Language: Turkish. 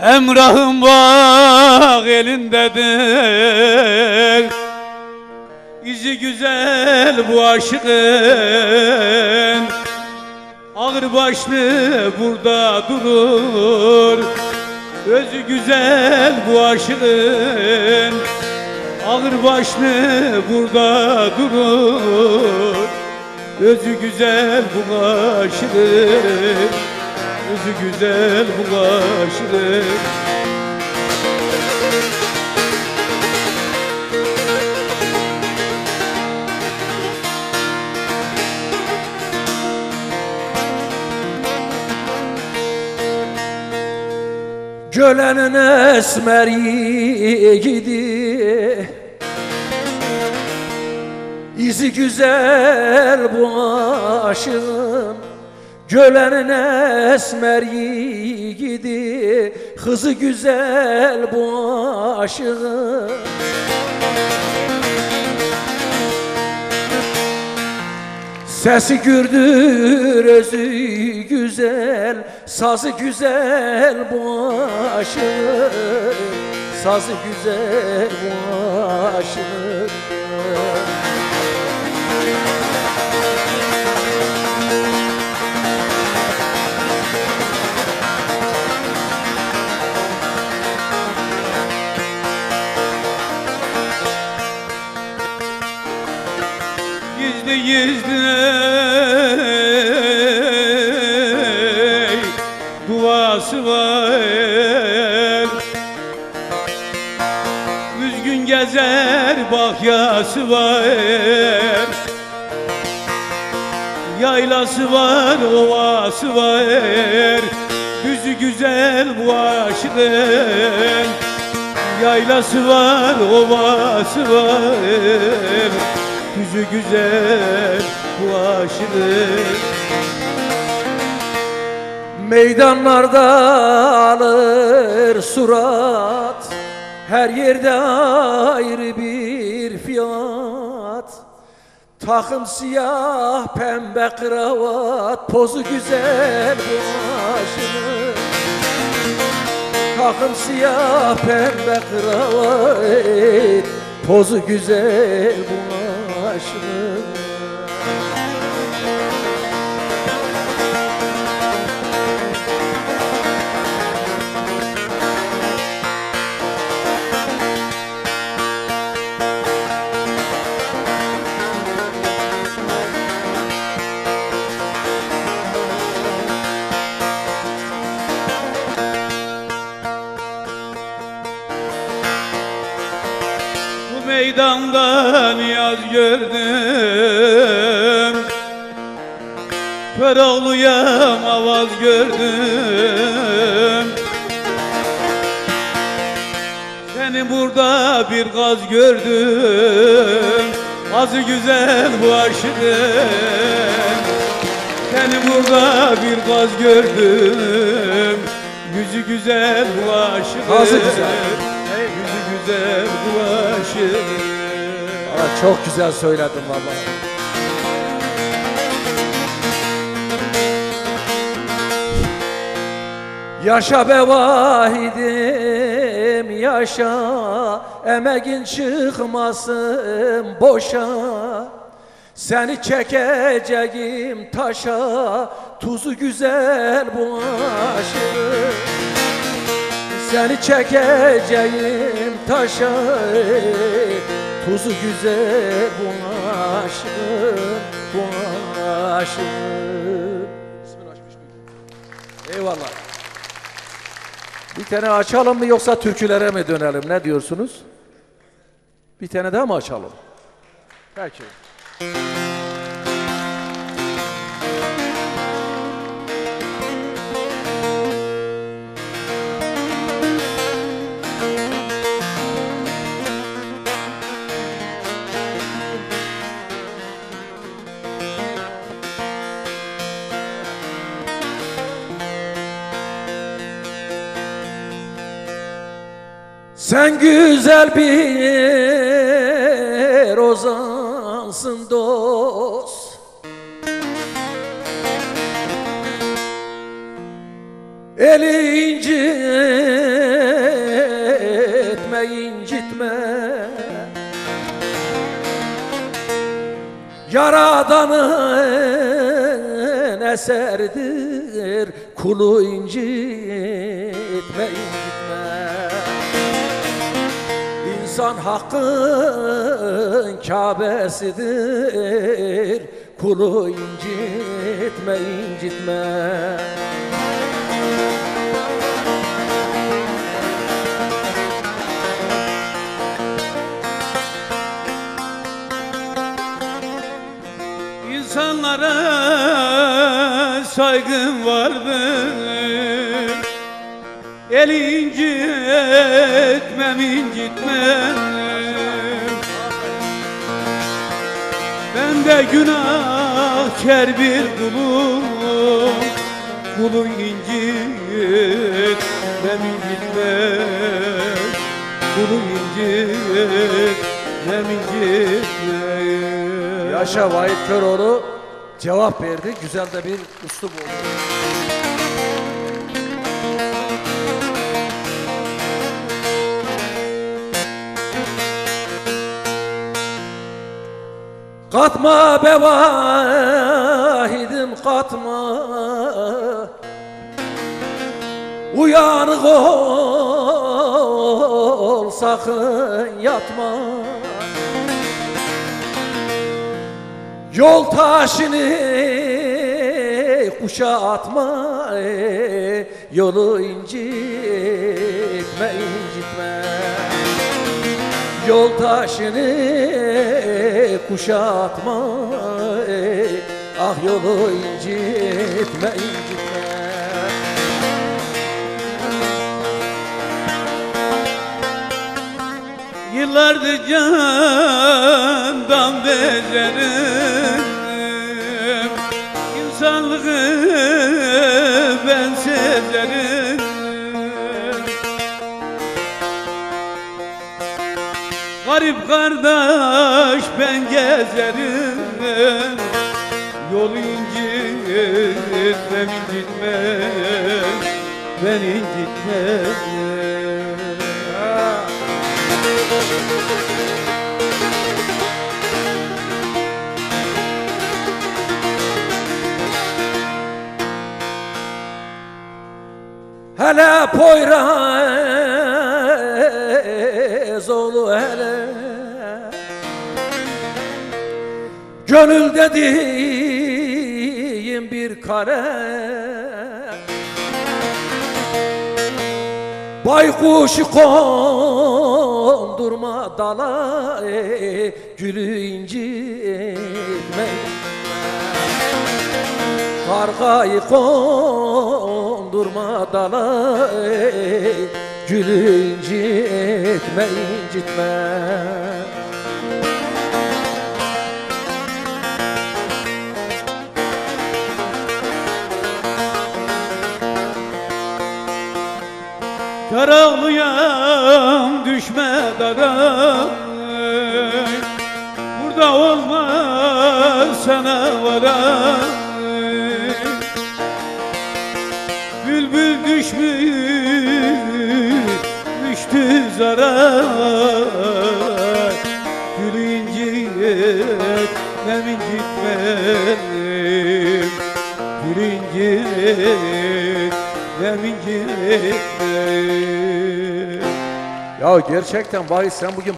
Emrah'ın bak elindedir, İzi güzel bu aşkın, ağır başlı burada durur. Özü güzel bu aşkın, ağır başlı burada durur. Özü güzel bu aşkın, özü güzel bu aşkın. Gölenin esmer yiğidi, İzi güzel bu aşığın. Gölenin esmer yiğidi, Kızı güzel bu aşığın. Sesi gürdür, özü güzel, sazı güzel bu aşığın. Sazı güzel bu aşığın. Gizli gizli duası var, üzgün gezer bahyası var. Yaylası var, ovası var, düzü güzel bu aşkın. Yaylası var, ovası var, düzü güzel bu aşkın. Meydanlarda alır surat, her yerde ayrı bir fiyat. Takım siyah pembe kravat, pozu güzel bu aşkın. Takım siyah pembe kravat, pozu güzel bu aşkın. Meydandan yaz gördüm, Köroğluyam avaz gördüm. Seni burada bir gaz gördüm, azı güzel bu aşkın. Seni burada bir gaz gördüm, yüzü güzel bu aşkın. Azı güzel, yüzü güzel bu aşkın. Çok güzel söyledin vallahi. Yaşa be vahidim yaşa, emeğin çıkmasın boşa. Seni çekeceğim taşa, tuzu güzel bu aşkın. Seni çekeceğim taşa, tuzu güzel bu aşkın, bu aşkın. Eyvallah. Bir tane açalım mı yoksa türkülere mi dönelim, ne diyorsunuz? Bir tane daha mı açalım? Peki. Sen güzel bir ozansın dost, eli inci Yaradanın eseridir, kulu incitme, incitme. İnsan hakkın Kâbesidir, kulu incitme, incitme. İnsanlara saygım vardır, eli incitmem, incitmem. Ben de günahkar bir kulum, kulu incitmem, incitmem. Kulu incitmem, incitmem. Yaşa Vahit Köroğlu cevap verdi. Güzel de bir üslup oldu. Katma be vahidim katma, uyanık ol sakın yatma. Yol taşını kuşa atma, yolu incitme, incitme. Yol taşını kuşa atma, ah yolu incitme, incitme. Yıllardır candan bezerim, insanlığı ben sezerim. Garip kardeş ben gezerim, yolu incitmem, incitmem, ben incitmem. Hele Poyraz oğlu hele, gönül dediğim bir kare, baykuşu kondurma dala, gülü incitme. Kargayı kondurma dala, gülü incitme, incitme. Karanlıyam düşme dara, burada olmaz sana vara. Bülbül düştü zara, gül incitmem, incitmem, gül incitmem, incitmem. Ya gerçekten Vahit sen bugün